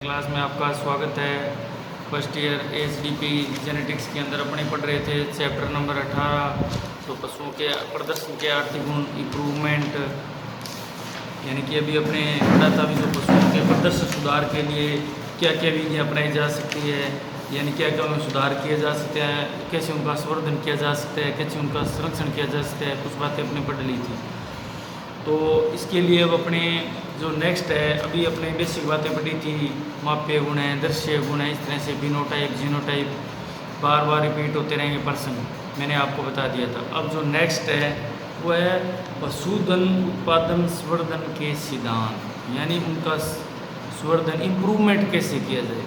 Class में आपका स्वागत है। फर्स्ट ईयर एचडीपी जेनेटिक्स के अंदर अपने पढ़ रहे थे चैप्टर नंबर 18। तो पशुओं के प्रदर्शन के आर्थिक गुण इम्प्रूवमेंट, यानी कि अभी अपने पढ़ा था अभी जो पशुओं के प्रदर्शन सुधार के लिए क्या क्या विधियाँ अपनाई जा सकती है, यानी क्या क्या उनमें सुधार किए जा सकते हैं, कैसे उनका संवर्धन किया जा सकता है, कैसे उनका संरक्षण किया जा सकता है, कुछ बातें अपने पढ़ ली थी। तो इसके लिए अब अपने जो नेक्स्ट है, अभी अपने बेसिक बातें पढ़ी थी, माप्य गुण है, दृश्य गुण है, इस तरह से फिनोटाइप जीनोटाइप बार बार रिपीट होते रहेंगे पर्सन, मैंने आपको बता दिया था। अब जो नेक्स्ट है वो है पशुधन उत्पादन संवर्धन के सिद्धांत, यानी उनका संवर्धन इम्प्रूवमेंट कैसे किया जाए।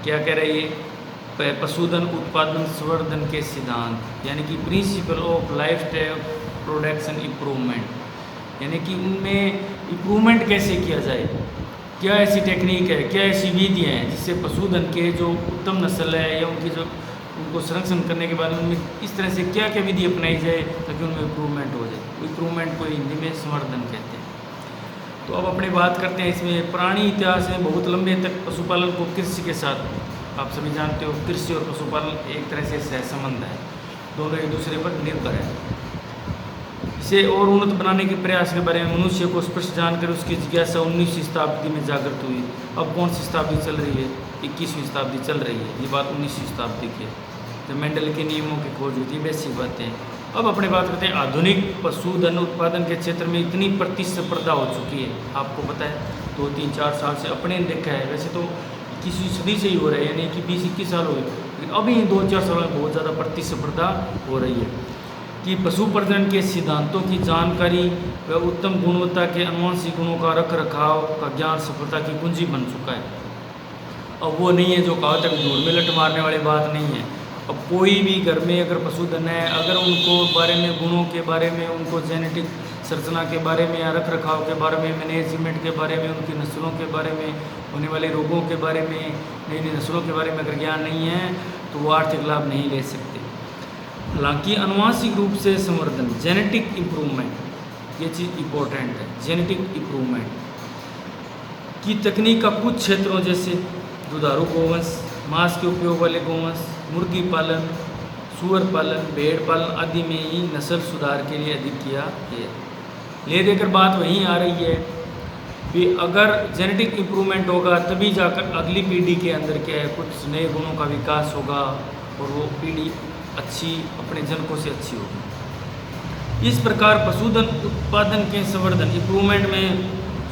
क्या कह रहे हैं, पशुधन उत्पादन संवर्धन के सिद्धांत, यानी कि principle of life style production improvement, यानी कि उनमें इम्प्रूवमेंट कैसे किया जाए। क्या ऐसी टेक्निक है, क्या ऐसी विधियाँ हैं जिससे पशुधन के जो उत्तम नस्ल है या उनकी जो उनको संरक्षण करने के बाद उनमें इस तरह से क्या क्या विधि अपनाई जाए ताकि उनमें इम्प्रूवमेंट हो जाए। इम्प्रूवमेंट को हिंदी में संवर्धन कहते हैं। तो अब अपने बात करते हैं इसमें प्राणी इतिहास में बहुत लंबे तक पशुपालन को कृषि के साथ, आप सभी जानते हो कृषि और पशुपालन एक तरह से सहसंबंध है, दोनों एक दूसरे पर निर्भर है। इसे और उन्नत बनाने के प्रयास के बारे में मनुष्य को स्पष्ट जानकर उसकी जिज्ञासा 19वीं शताब्दी में जागृत हुई। अब कौन सी शताब्दी चल रही है, 21वीं शताब्दी चल रही है, ये बात 19वीं शताब्दी की है, जब मेंडल के नियमों की खोज हुई थी, बेसिक बातें। अब अपने बात करते हैं आधुनिक पशुधन उत्पादन के क्षेत्र में इतनी प्रतिस्पर्धा हो चुकी है, आपको पता है 2-3-4 साल से अपने देखा है, वैसे तो 21वीं सदी से ही हो रहा है, यानी कि 20-21 साल हो गए, लेकिन अभी 2-4 साल में बहुत ज़्यादा प्रतिस्पर्धा हो रही है कि पशु प्रजनन के सिद्धांतों की जानकारी व उत्तम गुणवत्ता के अनुवांशिक गुणों का रख रखाव का ज्ञान सफलता की कुंजी बन चुका है। अब वो नहीं है जो कहा तक धूल में लट मारने वाली बात नहीं है। अब कोई भी घर में अगर पशुधन है, अगर उनको बारे में, गुणों के बारे में, उनको जेनेटिक संरचना के बारे में या रख रखाव के बारे में, मैनेजमेंट के बारे में, उनकी नस्लों के बारे में, होने वाले रोगों के बारे में, नई नई नस्लों के बारे में अगर ज्ञान नहीं है तो वो आर्थिक लाभ नहीं ले सकते। हालांकि अनुवांशिक रूप से संवर्धन, जेनेटिक इम्प्रूवमेंट, ये चीज़ इम्पोर्टेंट है। जेनेटिक इम्प्रूवमेंट की तकनीक का कुछ क्षेत्रों जैसे दुधारू गोवंश, मांस के उपयोग वाले गोवंश, मुर्गी पालन, सूअर पालन, भेड़ पालन आदि में ही नस्ल सुधार के लिए अधिक किया है। ले देकर बात वहीं आ रही है कि अगर जेनेटिक इम्प्रूवमेंट होगा तभी जाकर अगली पीढ़ी के अंदर क्या है, कुछ नए गुणों का विकास होगा और वो पीढ़ी अच्छी, अपने जनकों से अच्छी होगी। इस प्रकार पशुधन उत्पादन के संवर्धन इम्प्रूवमेंट में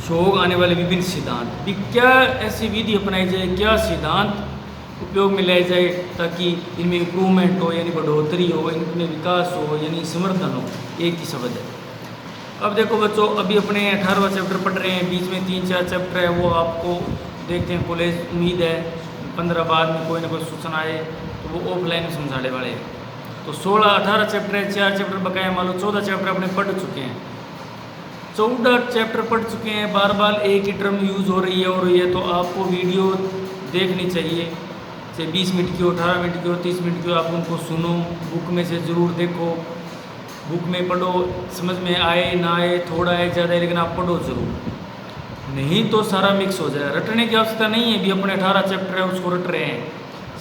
शोध आने वाले विभिन्न सिद्धांत भी, क्या ऐसी विधि अपनाई जाए, क्या सिद्धांत उपयोग में लाए जाए ताकि इनमें इम्प्रूवमेंट हो, यानी बढ़ोतरी हो, इनमें विकास हो, यानी संवर्धन हो, एक ही शब्द है। अब देखो बच्चों, अभी अपने 18वां चैप्टर पढ़ रहे हैं, बीच में 3-4 चैप्टर है, वो आपको देखते हैं कॉलेज, उम्मीद है 15 बाद में कोई ना कोई सूचना आए तो वो ऑफलाइन में समझाने वाले हैं। तो 16-18 चैप्टर है, 4 चैप्टर बकाया, मान लो 14 चैप्टर अपने पढ़ चुके हैं, 14 चैप्टर पढ़ चुके हैं, बार बार एक ही टर्म यूज़ हो रही है, तो आपको वीडियो देखनी चाहिए, चाहे 20 मिनट की हो, 18 मिनट की हो, 30 मिनट की हो, आप उनको सुनो, बुक में से ज़रूर देखो, बुक में पढ़ो, समझ में आए ना आए, थोड़ा है ज़्यादा है, लेकिन आप पढ़ो ज़रूर, नहीं तो सारा मिक्स हो जाए। रटने की आवश्यकता नहीं है, भी अपने 18 चैप्टर है उसको रट रहे हैं,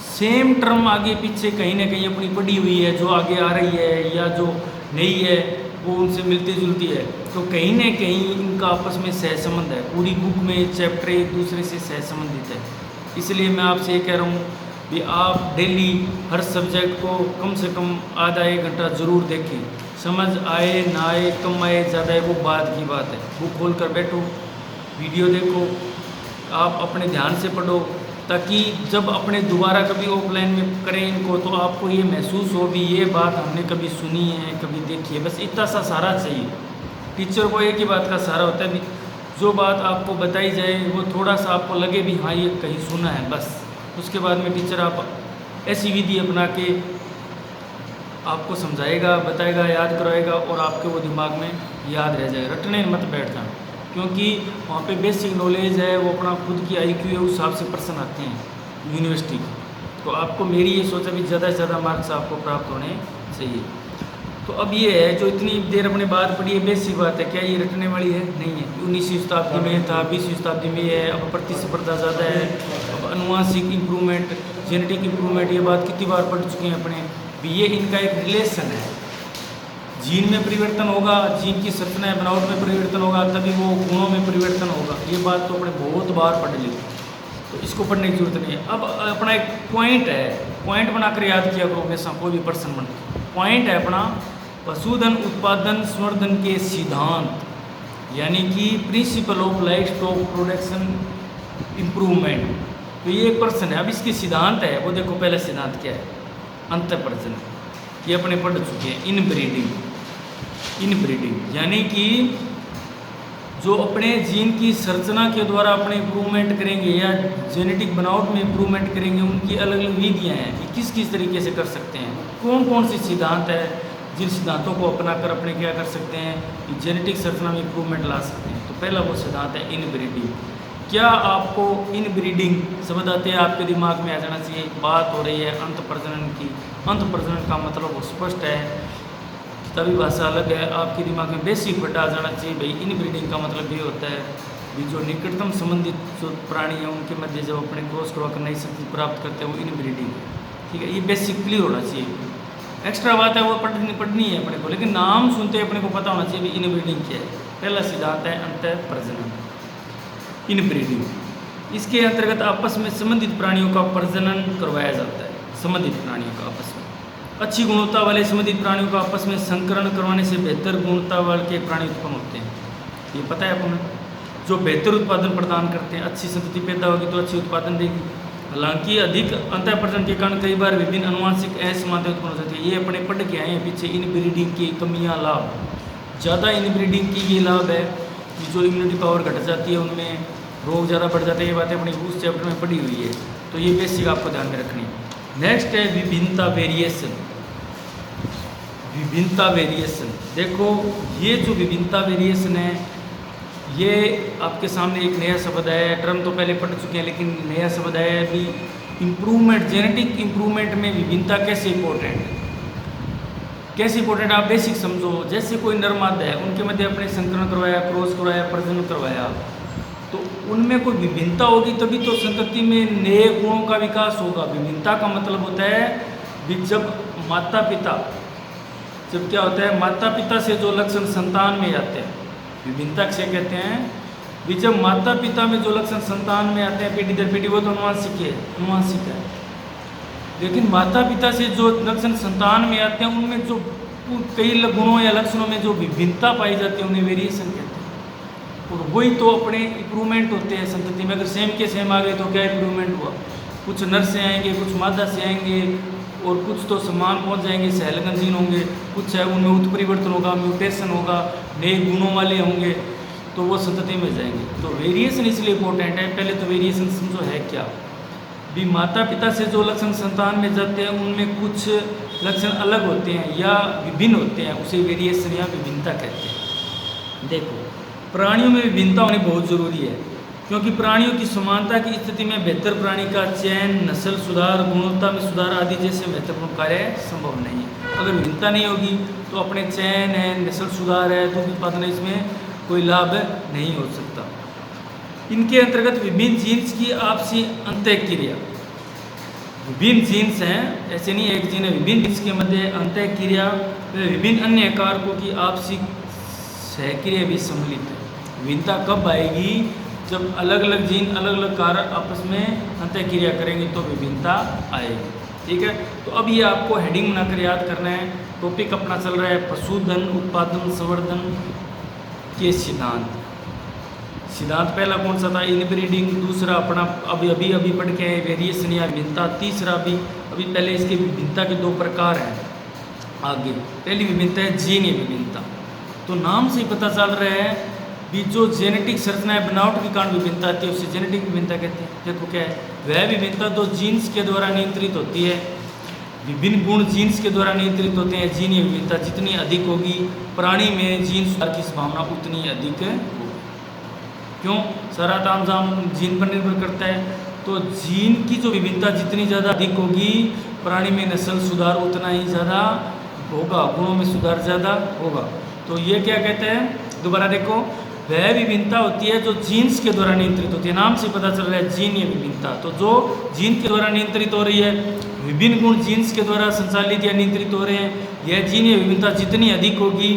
सेम टर्म आगे पीछे कहीं ना कहीं अपनी पड़ी हुई है, जो आगे आ रही है या जो नई है वो उनसे मिलती जुलती है, तो कहीं ना कहीं इनका आपस में सहसंबंध है। पूरी बुक में चैप्टर एक दूसरे से सहसंबंधित है। इसलिए मैं आपसे ये कह रहा हूँ कि आप डेली हर सब्जेक्ट को कम से कम आधा 1 घंटा ज़रूर देखें, समझ आए ना आए, कम आए ज़्यादा है, वो बाद की बात है। बुक खोल कर बैठो, वीडियो देखो, आप अपने ध्यान से पढ़ो, ताकि जब अपने दोबारा कभी ऑफलाइन में करें इनको तो आपको ये महसूस हो भी ये बात हमने कभी सुनी है, कभी देखी है। बस इतना सा सहारा चाहिए। टीचर को एक ही बात का सहारा होता है, भी जो बात आपको बताई जाए वो थोड़ा सा आपको लगे भी हाँ ये कहीं सुना है, बस उसके बाद में टीचर आप ऐसी विधि अपना के आपको समझाएगा, बताएगा, याद कराएगा और आपके वो दिमाग में याद रह जाएगा। रटने मत बैठ जाना, क्योंकि वहाँ पे बेसिक नॉलेज है, वो अपना खुद की IQ है, उस हिसाब से पर्सन आते हैं यूनिवर्सिटी की। तो आपको मेरी ये सोचा भी ज़्यादा से ज़्यादा मार्क्स आपको प्राप्त होने चाहिए। तो अब ये है जो इतनी देर अपने बात पढ़ी है, बेसिक बात है, क्या ये रटने वाली है? नहीं है। 19वीं शताब्दी में था, 20वीं शताब्दी में है, अब प्रतिस्पर्धा ज़्यादा है, अब अनुवांशिक इम्प्रूवमेंट, जेनेटिक इम्प्रूवमेंट, ये बात कितनी बार पढ़ चुके हैं अपने। ये इनका एक रिलेशन है, जीन में परिवर्तन होगा, जीन की संरचना बनावट में परिवर्तन होगा, तभी वो गुणों में परिवर्तन होगा। ये बात तो अपने बहुत बार पढ़ ली, तो इसको पढ़ने की जरूरत नहीं है। अब अपना एक पॉइंट है, पॉइंट बनाकर याद किया करो हमेशा, कोई भी पर्सन बन। पॉइंट है अपना पशुधन उत्पादन संवर्धन के सिद्धांत, यानी कि principle of life stock production improvement. तो ये एक पर्सन है। अब इसके सिद्धांत है वो देखो, पहला सिद्धांत क्या है? अंतःप्रजनन, ये अपने पढ़ चुके हैं। इनब्रीडिंग, इनब्रीडिंग यानी कि जो अपने जीन की संरचना के द्वारा अपने इम्प्रूवमेंट करेंगे या जेनेटिक बनावट में इम्प्रूवमेंट करेंगे, उनकी अलग अलग विधियाँ हैं कि किस किस तरीके से कर सकते हैं, कौन कौन से सिद्धांत है जिन सिद्धांतों को अपनाकर अपने क्या कर सकते हैं कि जेनेटिक संरचना में इम्प्रूवमेंट ला सकते हैं। तो पहला वो सिद्धांत है इनब्रीडिंग। क्या आपको इनब्रीडिंग शब्द आते हैं आपके दिमाग में आ जाना चाहिए। बात हो रही है अंतःप्रजनन की। अंतःप्रजनन का मतलब वो स्पष्ट है, तभी भाषा अलग है, आपके दिमाग में बेसिक बटा आ जाना चाहिए भाई। इनब्रीडिंग का मतलब ये होता है कि जो निकटतम संबंधित जो प्राणी हैं उनके मध्य जब अपने क्रॉस करवा कर नई शक्ति प्राप्त करते हैं, वो इनब्रीडिंग है। ठीक है, ये बेसिक क्लियर होना चाहिए। एक्स्ट्रा बात है वो पढ़नी है अपने को, लेकिन नाम सुनते ही अपने को पता होना चाहिए भी इनब्रीडिंग क्या है। पहला सिद्धांत है अंतःप्रजनन, इनब्रीडिंग। इसके अंतर्गत आपस में संबंधित प्राणियों का प्रजनन करवाया जाता है। संबंधित प्राणियों का आपस में, अच्छी गुणवत्ता वाले संबंधित प्राणियों का आपस में संकरण करवाने से बेहतर गुणवत्ता वाले प्राणी उत्पन्न होते हैं। ये पता है आपको, जो बेहतर उत्पादन प्रदान करते हैं, अच्छी संतति पैदा होगी तो अच्छी उत्पादन देगी। हालांकि अधिक अंतःप्रजनन के कारण कई बार विभिन्न अनुवांशिक असमानताएं उत्पन्न हो जाती है। ये अपने पढ़ के आए हैं पीछे, इनब्रीडिंग की कमियां लाभ। ज़्यादा इनब्रीडिंग की ये लाभ है कि जो इम्यूनिटी पावर घट जाती है, उनमें रोग ज़्यादा बढ़ जाते हैं। ये बातें अपनी उस चैप्टर में पढ़ी हुई है, तो ये बेसिक आपको ध्यान में रखनी है। नेक्स्ट है विभिन्नता, वेरिएशन। विभिन्नता वेरिएशन, देखो ये जो विभिन्नता वेरिएशन है, ये आपके सामने एक नया शब्द है। टर्म तो पहले पढ़ चुके हैं, लेकिन नया शब्द है अभी। इम्प्रूवमेंट, जेनेटिक इम्प्रूवमेंट में विभिन्नता कैसे इंपॉर्टेंट है, कैसे इंपॉर्टेंट आप बेसिक समझो। जैसे कोई नर मादा है, उनके मध्य अपने संकरण करवाया, क्रॉस करवाया, प्रजनन करवाया, तो उनमें कोई विभिन्नता होगी तभी तो संतति में नए गुणों का विकास होगा। विभिन्नता का मतलब होता है कि जब माता पिता, जब क्या होता है, माता पिता से जो लक्षण संतान में आते हैं, विभिन्नता से कहते हैं कि जब माता पिता में जो लक्षण संतान में आते हैं पीढ़ी दर पीढ़ी, वो तो अनुवांशिक है, अनुवांशिक है। लेकिन माता पिता से जो लक्षण संतान में आते हैं, उनमें जो कई गुणों या लक्षणों में जो विभिन्नता पाई जाती है, उन्हें वेरिएशन कहते हैं। और वही तो अपने इम्प्रूवमेंट होते हैं संतति में। अगर सेम के सेम आ गए तो क्या इम्प्रूवमेंट हुआ? कुछ नर से आएंगे, कुछ मादा से आएंगे, और कुछ तो समान पहुंच जाएंगे, सहलगन जीन होंगे, कुछ है उनमें उत्परिवर्तन होगा, म्यूटेशन होगा, नए गुणों वाले होंगे, तो वो संतति में जाएंगे। तो वेरिएशन इसलिए इंपॉर्टेंट है। पहले तो वेरिएशन समझो है क्या। भी माता पिता से जो लक्षण संतान में जाते हैं, उनमें कुछ लक्षण अलग होते हैं या विभिन्न होते हैं, उसे वेरिएशन या विभिन्नता कहते हैं। देखो, प्राणियों में विभिन्नता होनी बहुत जरूरी है, क्योंकि प्राणियों की समानता की स्थिति में बेहतर प्राणी का चयन, नस्ल सुधार, गुणवत्ता में सुधार आदि जैसे महत्वपूर्ण कार्य संभव नहीं है। अगर विभिन्नता नहीं होगी तो अपने चयन है, नस्ल सुधार है, दूध उत्पादन है, इसमें कोई लाभ नहीं हो सकता। इनके अंतर्गत विभिन्न जीन्स की आपसी अंतःक्रिया, विभिन्न जीन्स हैं, ऐसे नहीं एक जीन है, विभिन्न जीन्स के मध्य अंतःक्रिया, विभिन्न अन्य कारकों की आपसी सहक्रिया भी सम्मिलित है। विभिन्नता कब आएगी? जब अलग अलग जीन, अलग अलग कारक आपस में अंतःक्रिया करेंगे तो विभिन्नता आएगी। ठीक है, तो अब ये आपको हेडिंग बनाकर याद करना है। टॉपिक अपना चल रहा है पशुधन उत्पादन संवर्धन के सिद्धांत। सिद्धांत पहला कौन सा था? इनब्रीडिंग। दूसरा अपना अभी पढ़ के आए वेरिएशन या विभिन्नता। तीसरा अभी पहले इसके विभिन्नता के दो प्रकार हैं आगे। पहली विभिन्नता है जीनीय विभिन्नता। तो नाम से ही पता चल रहा है भी जो जेनेटिक संरचना है, बनावट के कारण विभिन्नता आती है, उसे जेनेटिक विभिन्नता कहते हैं। देखो क्या है, वह विभिन्नता तो जीन्स के द्वारा नियंत्रित होती है। विभिन्न गुण जीन्स के द्वारा नियंत्रित होते हैं। जीनीय विभिन्नता जितनी अधिक होगी, प्राणी में जीन सुधार की संभावना उतनी अधिक होगी। क्यों? सारा तामझाम जीन पर निर्भर करता है। तो जीन की जो विभिन्नता जितनी ज़्यादा अधिक होगी, प्राणी में नस्ल सुधार उतना ही ज़्यादा होगा, गुणों में सुधार ज़्यादा होगा। तो ये क्या कहते हैं, दोबारा देखो, वह विभिन्नता होती है जो जीन्स के द्वारा नियंत्रित होती है। नाम से पता चल रहा है जीनीय विभिन्नता। तो जो जीन के द्वारा नियंत्रित हो रही है, विभिन्न गुण जीन्स के द्वारा संचालित या नियंत्रित हो रहे हैं, यह जीनीय विभिन्नता जितनी अधिक होगी,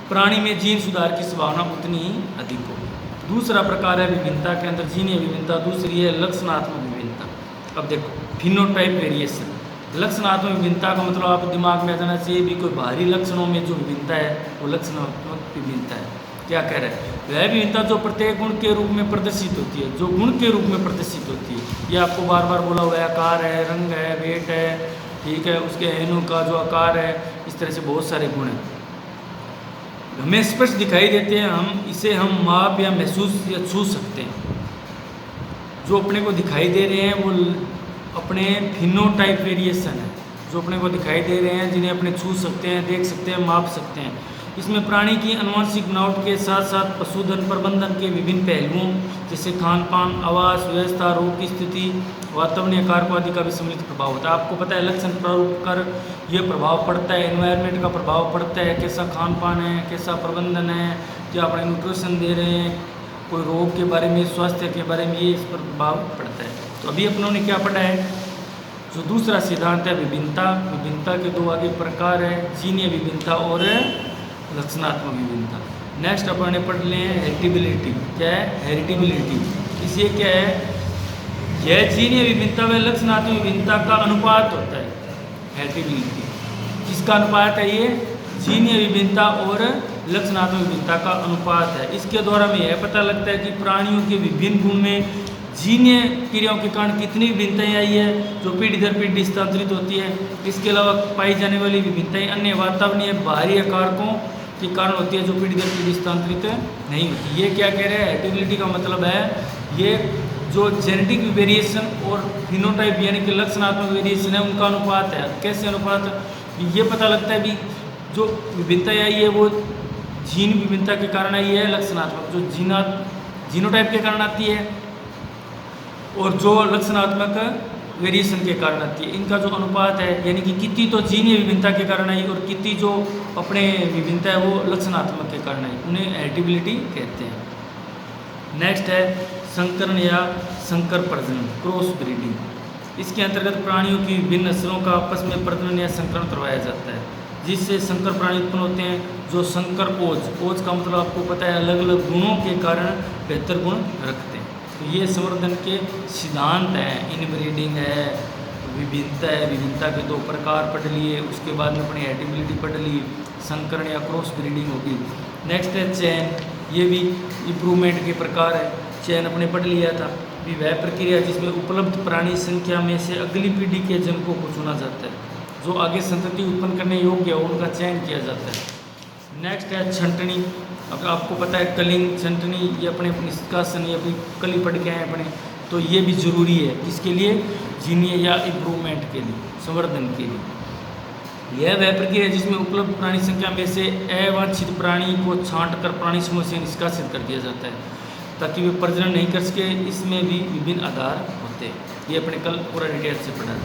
प्राणी में जीन सुधार की संभावना उतनी ही अधिक होगी। दूसरा प्रकार है विभिन्नता के अंदर जीनीय विभिन्नता, दूसरी है लक्षणात्मक विभिन्नता। अब देखो, फिनोटाइप वेरिएशन। लक्षणात्मक विभिन्नता का मतलब आप दिमाग में आ जाना चाहिए भी कोई बाहरी लक्षणों में जो विभिन्नता है वो लक्षणात्मक विभिन्नता है। क्या कह रहे हैं, वह विभिन्नता जो प्रत्येक गुण के रूप में प्रदर्शित होती है, जो गुण के रूप में प्रदर्शित होती है। ये आपको बार बार बोला हुआ है, आकार है, रंग है, वेट है, ठीक है, उसके अणु का जो आकार है, इस तरह से बहुत सारे गुण हैं, हमें स्पष्ट दिखाई देते हैं। इसे हम माप या महसूस या छू सकते हैं। जो अपने को दिखाई दे रहे हैं वो अपने फिनोटाइप वेरिएशन है, जो अपने को दिखाई दे रहे हैं, जिन्हें अपने छू सकते हैं, देख सकते हैं, माप सकते हैं। इसमें प्राणी की अनुवांशिक बनावट के साथ साथ पशुधन प्रबंधन के विभिन्न पहलुओं जैसे खान पान, आवास व्यवस्था, रोग की स्थिति, वातावरणीय कारकों आदि का भी सम्मिलित प्रभाव होता है। आपको पता है लक्षण प्रारूप कर यह प्रभाव पड़ता है, एनवायरनमेंट का प्रभाव पड़ता है, कैसा खान पान है, कैसा प्रबंधन है, क्या अपने न्यूट्रिशन दे रहे हैं, कोई रोग के बारे में, स्वास्थ्य के बारे में, ये इस पर प्रभाव पड़ता है। तो अभी अपनों ने क्या पढ़ा है, जो दूसरा सिद्धांत है विभिन्नता। विभिन्नता के दो आगे प्रकार है, जीनीय विभिन्नता और लक्षणात्मक विभिन्नता। नेक्स्ट अपन ने पढ़ लिए हेरिडिबिलिटी। क्या है, हेरिडिबिलिटी। इसलिए क्या है, यह जीनीय विभिन्नता व लक्षणात्मक विभिन्नता का अनुपात होता है। हेरिडिबिलिटी किसका अनुपात है, ये जीनीय विभिन्नता और लक्षणात्मक विभिन्नता का अनुपात है। इसके द्वारा हमें यह पता लगता है कि प्राणियों के विभिन्न गुण में जीनीय क्रियाओं के कारण कितनी विभिन्नताएं आई है जो पीढ़ी दर पीढ़ी स्थानांतरित होती है। इसके अलावा पाई जाने वाली विभिन्नताएं अन्य वातावरणीय बाहरी कारकों के कारण होती है जो पीढ़ी दर पीढ़ी स्थानांतरित नहीं होती। ये क्या कह रहे हैं, हेरिडिबिलिटी का मतलब है ये जो जेनेटिक वेरिएशन और फिनोटाइप यानी कि लक्षणात्मक वेरिएशन है उनका अनुपात है। कैसे अनुपात, ये पता लगता है भी जो विभिन्नताएं आई है वो जीन विभिन्नता के कारण आई है, लक्षणात्मक जो जीनोटाइप के कारण आती है, और जो लक्षणात्मक वेरिएशन के कारण आती है। इनका जो अनुपात है यानी कि कितनी तो जीनीय विभिन्नता के कारण आई और कितनी जो अपने विभिन्नता है वो लक्षणात्मक के कारण आई, उन्हें हेरिडिबिलिटी कहते हैं। नेक्स्ट है संकरण या संकर प्रजनन, क्रॉस ब्रीडिंग। इसके अंतर्गत प्राणियों की विभिन्न नस्लों का आपस में प्रजनन या संकरण करवाया जाता है, जिससे संकर प्राणी उत्पन्न होते हैं जो संकर ओज का मतलब आपको पता है अलग अलग गुणों के कारण बेहतर गुण रखते हैं। तो ये संवर्धन के सिद्धांत हैं, इनब्रीडिंग है, विभिन्नता है, विभिन्नता के दो प्रकार पढ़ लिए, उसके बाद में अपनी हेरिडिबिलिटी पढ़ ली, संकरण या क्रॉस ब्रीडिंग होगी। नेक्स्ट है चयन, ये भी इम्प्रूवमेंट के प्रकार है। चयन अपने पढ़ लिया था, भी वह प्रक्रिया जिसमें उपलब्ध प्राणी संख्या में से अगली पीढ़ी के जनकों को चुना जाता है, जो आगे संतति उत्पन्न करने योग्य हो उनका चयन किया जाता है। नेक्स्ट है छंटनी। अब आपको पता है कलिंग, छंटनी, ये अपने निष्कासन या फिर कली पढ़ के आए अपने, तो ये भी जरूरी है किसके लिए, जीनीय या इम्प्रूवमेंट के लिए, संवर्धन के लिए। यह वह प्रक्रिया है जिसमें उपलब्ध प्राणी संख्या में से अवांछित प्राणी को छांट कर प्राणी समूह से निष्कासित कर दिया जाता है ताकि वे प्रजनन नहीं कर सके। इसमें भी विभिन्न आधार होते हैं, ये अपने कल पूरा डिटेल से पढ़ा।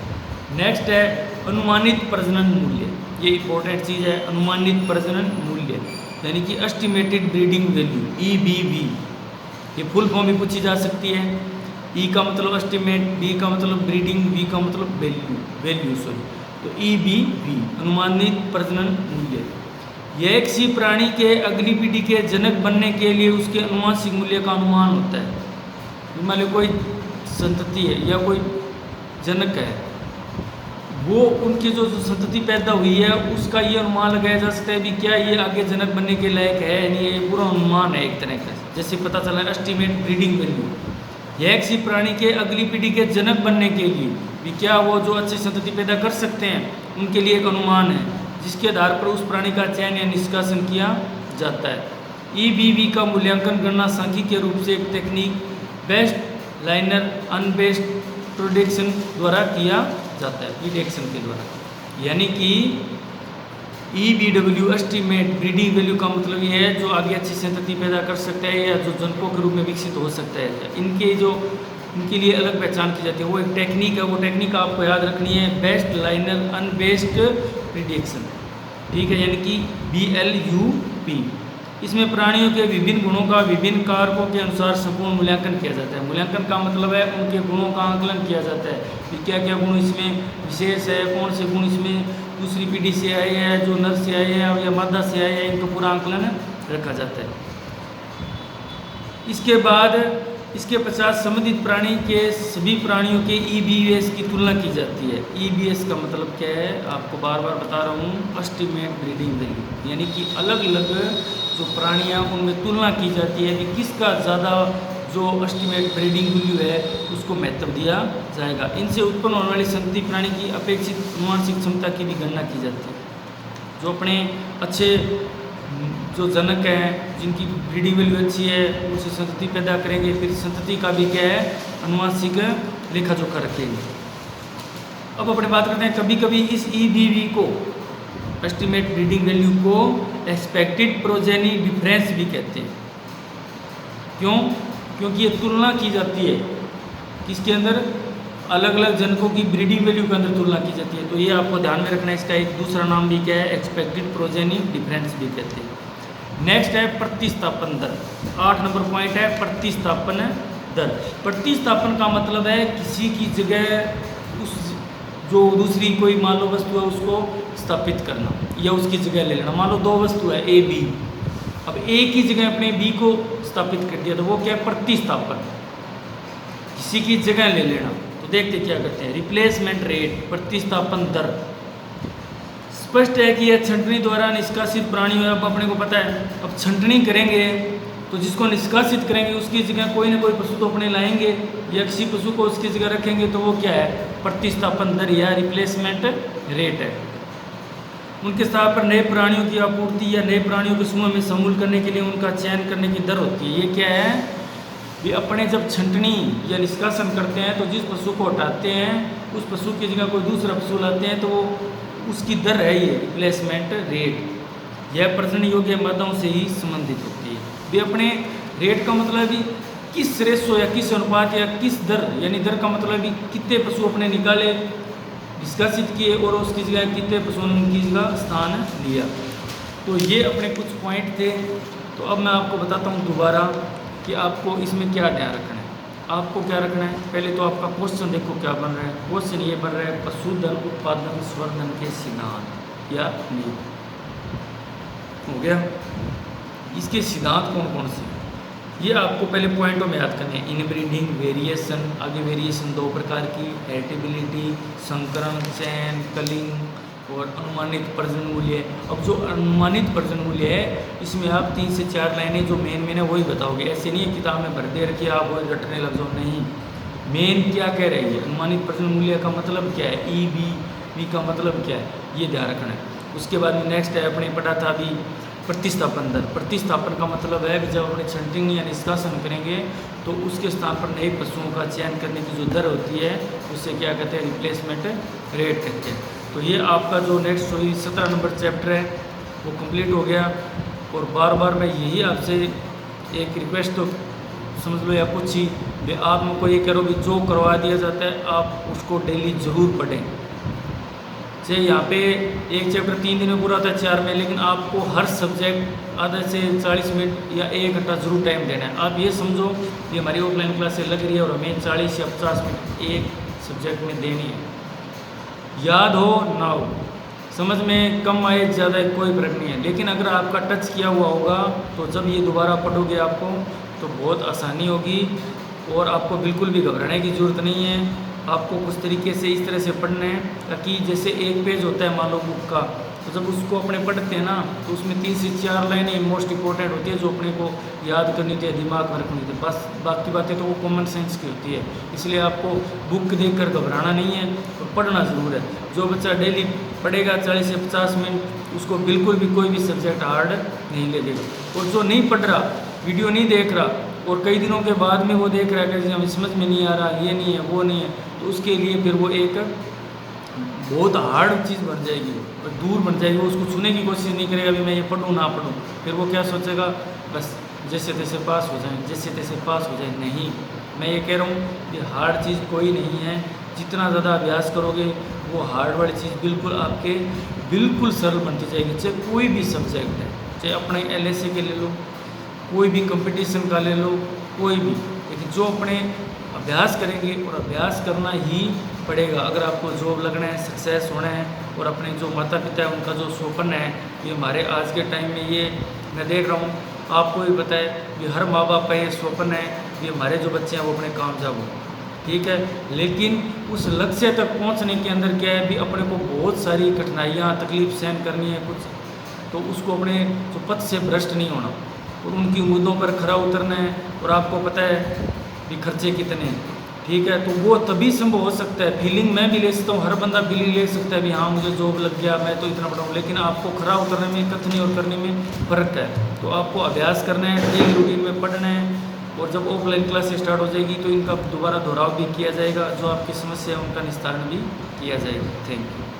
नेक्स्ट है अनुमानित प्रजनन मूल्य, ये इंपॉर्टेंट चीज़ है। अनुमानित प्रजनन मूल्य यानी कि एस्टिमेटेड ब्रीडिंग वैल्यू, EBV, ये फुल फॉर्म भी पूछी जा सकती है। E का मतलब एस्टिमेट, B का मतलब ब्रीडिंग, V का मतलब वैल्यू सॉरी। तो EBV अनुमानित प्रजनन मूल्य, यह किसी प्राणी के अगली पीढ़ी के जनक बनने के लिए उसके अनुवांशिक मूल्य का अनुमान होता है। मान लो कोई संतति है या कोई जनक है, वो उनकी जो संतति पैदा हुई है उसका ये अनुमान लगाया जा सकता है भी क्या ये आगे जनक बनने के लायक है, नहीं, ये पूरा अनुमान है एक तरह का। जैसे पता चला एस्टिमेट ब्रीडिंग वैल्यू, यह किसी प्राणी के अगली पीढ़ी के जनक बनने के लिए भी क्या वो जो अच्छी संतति पैदा कर सकते हैं उनके लिए एक अनुमान है, जिसके आधार पर उस प्राणी का चयन या निष्कासन किया जाता है। EBV का मूल्यांकन गणना सांख्यिकीय रूप से एक तकनीक बेस्ट लाइनर अनबेस्ड प्रोडिक्शन द्वारा किया जाता है, प्रिडिक्शन के द्वारा। यानी कि EBW एस्टिमेट ब्रीडिंग वैल्यू का मतलब ये है जो आगे अच्छी संतति पैदा कर सकता है या जो जनकों के रूप में विकसित हो सकता है, इनके लिए अलग पहचान की जाती है। वो एक टेक्निक है, वो टेक्निक आपको याद रखनी है, बेस्ट लाइनर अनबेस्ड प्रिडिक्शन। ठीक है, यानी कि BLUP। इसमें प्राणियों के विभिन्न गुणों का विभिन्न कारकों के अनुसार संपूर्ण मूल्यांकन किया जाता है। मूल्यांकन का मतलब है उनके गुणों का आंकलन किया जाता है कि क्या क्या गुण इसमें विशेष है, कौन से गुण इसमें दूसरी पीढ़ी से आए हैं, जो नर से आए हैं या मादा से आए हैं, इनका पूरा आंकलन रखा जाता है। इसके बाद इसके पश्चात संबंधित प्राणी के सभी प्राणियों के EBS की तुलना की जाती है। EBS का मतलब क्या है, आपको बार बार बता रहा हूँ, एस्टिमेट ब्रीडिंग वैल्यू, यानी कि अलग अलग जो प्राणियाँ उनमें तुलना की जाती है कि किसका ज़्यादा जो एस्टिमेट ब्रीडिंग वैल्यू है उसको महत्व दिया जाएगा। इनसे उत्पन्न होने वाली संतति प्राणी की अपेक्षित अनुवांशिक क्षमता की भी गणना की जाती है। जो अपने अच्छे जो जनक हैं, जिनकी ब्रीडिंग वैल्यू अच्छी है, उनसे संतति पैदा करेंगे, फिर संतति का भी क्या है, अनुवांशिक लेखा जोखा रखेंगे। अब अपने बात करते हैं, कभी कभी इस EBV को, एस्टिमेट ब्रीडिंग वैल्यू को, एक्सपेक्टेड प्रोजेनी डिफरेंस भी कहते हैं। क्यों? क्योंकि ये तुलना की जाती है किसके अंदर, अलग अलग जनकों की ब्रीडिंग वैल्यू के अंदर तुलना की जाती है। तो ये आपको ध्यान में रखना है, इसका एक दूसरा नाम भी क्या है, एक्सपेक्टेड प्रोजेनी डिफरेंस भी कहते हैं। नेक्स्ट है प्रतिस्थापन दर। 8 नंबर पॉइंट है प्रतिस्थापन दर। प्रतिस्थापन का मतलब है किसी की जगह उस जो दूसरी कोई मान लो वस्तु है उसको स्थापित करना या उसकी जगह ले लेना। मान लो 2 वस्तु है A B, अब A की जगह अपने B को स्थापित कर दिया, तो वो क्या है, प्रतिस्थापन, किसी की जगह ले लेना। तो देखते क्या करते हैं, रिप्लेसमेंट रेट, प्रतिस्थापन दर। स्पष्ट है कि यह छंटनी द्वारा निष्कासित प्राणी है। अब अपने को पता है, अब छंटनी करेंगे तो जिसको निष्कासित करेंगे उसकी जगह कोई ना कोई पशु तो अपने लाएंगे या किसी पशु को उसकी जगह रखेंगे, तो वो क्या है, प्रतिस्थापन दर या रिप्लेसमेंट रेट है। उनके स्थान पर नए प्राणियों की आपूर्ति या नए प्राणियों के समूह में समूल करने के लिए उनका चयन करने की दर होती है। ये क्या है, ये अपने जब छंटनी या निष्कासन करते हैं तो जिस पशु को हटाते हैं उस पशु की जगह कोई दूसरा पशु लाते हैं, तो वो उसकी दर है ये रिप्लेसमेंट रेट। यह प्रजनन योग्य मादाओं से ही संबंधित होती है। वे अपने रेट का मतलब भी किस रेशो या किस अनुपात या किस दर, यानी दर का मतलब भी कितने पशु अपने निकाले, निष्कासित किए और उसकी जगह कितने पशुओं ने उनकी जगह स्थान लिया। तो ये अपने कुछ पॉइंट थे। तो अब मैं आपको बताता हूँ दोबारा कि आपको इसमें क्या ध्यान रखना है। आपको क्या रखना है, पहले तो आपका क्वेश्चन देखो क्या बन रहा है। क्वेश्चन ये बन रहा है, पशुधन उत्पादन संवर्धन के सिद्धांत या नीति, हो गया। इसके सिद्धांत कौन कौन से, ये आपको पहले पॉइंटों में याद करने हैं। इनब्रीडिंग, वेरिएशन, आगे वेरिएशन 2 प्रकार की, हेरिटेबिलिटी, संकरण, चयन, कलिंग और अनुमानित प्रजनन मूल्य। अब जो अनुमानित प्रजनन मूल्य है इसमें आप 3 से 4 लाइनें जो मेन है वही बताओगे। ऐसे नहीं है किताब में भर दे रखी आप वही रटने लग जाओ, नहीं। मेन क्या कह रही है, अनुमानित प्रजनन मूल्य का मतलब क्या है, EBV का मतलब क्या है, ये ध्यान रखना है। उसके बाद में नेक्स्ट है, अपने पढ़ा था अभी, प्रतिस्थापन दर। प्रतिस्थापन का मतलब है कि जब अपने छंटिंग या निष्कासन करेंगे तो उसके स्थान पर नए पशुओं का चयन करने की जो दर होती है उससे क्या कहते हैं, रिप्लेसमेंट रेट कहते हैं। तो ये आपका जो नेक्स्ट 17 नंबर चैप्टर है वो कंप्लीट हो गया। और बार बार मैं यही आपसे एक रिक्वेस्ट तो समझ लो या कुछ ही, आप मुझको ये करो कि जो करवा दिया जाता है आप उसको डेली ज़रूर पढ़ें। चाहे यहाँ पे एक चैप्टर 3 दिन में पूरा होता है 4 में, लेकिन आपको हर सब्जेक्ट आधा से 40 मिनट या 1 घंटा जरूर टाइम देना है। आप ये समझो कि हमारी ऑफलाइन क्लासें लग रही है और हमें 40 या 50 मिनट एक सब्जेक्ट में देनी है। याद हो ना हो, समझ में कम आए ज़्यादा कोई फर्क नहीं है, लेकिन अगर आपका टच किया हुआ होगा तो जब ये दोबारा पढ़ोगे आपको तो बहुत आसानी होगी और आपको बिल्कुल भी घबराने की ज़रूरत नहीं है। आपको कुछ तरीके से इस तरह से पढ़ना है ताकि जैसे एक पेज होता है मान लो बुक का, तो जब उसको अपने पढ़ते हैं ना तो उसमें 3 से 4 लाइनें मोस्ट इंपॉर्टेंट होती है जो अपने को याद करनी होती है, दिमाग में रखनी होती है। बस बाकी बातें तो वो कॉमन सेंस की होती है। इसलिए आपको बुक देखकर घबराना नहीं है और पढ़ना ज़रूर है। जो बच्चा डेली पढ़ेगा 40 से 50 मिनट, उसको बिल्कुल भी कोई भी सब्जेक्ट हार्ड नहीं लगेगा। और जो नहीं पढ़ रहा, वीडियो नहीं देख रहा और कई दिनों के बाद में वो देख रहा है कि हमें समझ में नहीं आ रहा, ये नहीं है वो नहीं है, तो उसके लिए फिर वो एक बहुत हार्ड चीज़ बन जाएगी और दूर बन जाएगी। वो उसको छूने की कोशिश नहीं करेगा भी मैं ये पढ़ूँ ना पढ़ूँ। फिर वो क्या सोचेगा, बस जैसे तैसे पास हो जाए, जैसे तैसे पास हो जाए। नहीं, मैं ये कह रहा हूँ कि हार्ड चीज़ कोई नहीं है। जितना ज़्यादा अभ्यास करोगे वो हार्ड वाली चीज़ बिल्कुल आपके बिल्कुल सरल बनती जाएगी। चाहे कोई भी सब्जेक्ट है, चाहे अपने LSA के ले लो, कोई भी कंपटीशन का ले लो, कोई भी, लेकिन जो अपने अभ्यास करेंगे और अभ्यास करना ही पड़ेगा। अगर आपको जॉब लगना है, सक्सेस होना है, और अपने जो माता पिता है उनका जो स्वप्न है, ये हमारे आज के टाइम में ये मैं देख रहा हूँ, आपको भी पता है कि हर माँ बाप का ये स्वप्न है कि हमारे जो बच्चे हैं वो अपने कामयाब हो, ठीक है। लेकिन उस लक्ष्य तक पहुँचने के अंदर क्या है भी अपने को बहुत सारी कठिनाइयाँ तकलीफ सहन करनी है कुछ, तो उसको अपने जो पथ से भ्रष्ट नहीं होना और उनकी उम्मीदों पर खरा उतरना है। और आपको पता है भी खर्चे कितने हैं, ठीक है, तो वो तभी संभव हो सकता है। फीलिंग मैं भी ले सकता हूँ, हर बंदा फीलिंग ले सकता है भी हाँ मुझे जॉब लग गया, मैं तो इतना पढ़ा हूँ, लेकिन आपको खरा उतरने में, कथनी और करने में फ़र्क है। तो आपको अभ्यास करना है, डेली रूटीन में पढ़ना है, और जब ऑफलाइन क्लास स्टार्ट हो जाएगी तो इनका दोबारा दोहराव भी किया जाएगा, जो आपकी समस्या है उनका निस्तारण भी किया जाएगा। Thank you.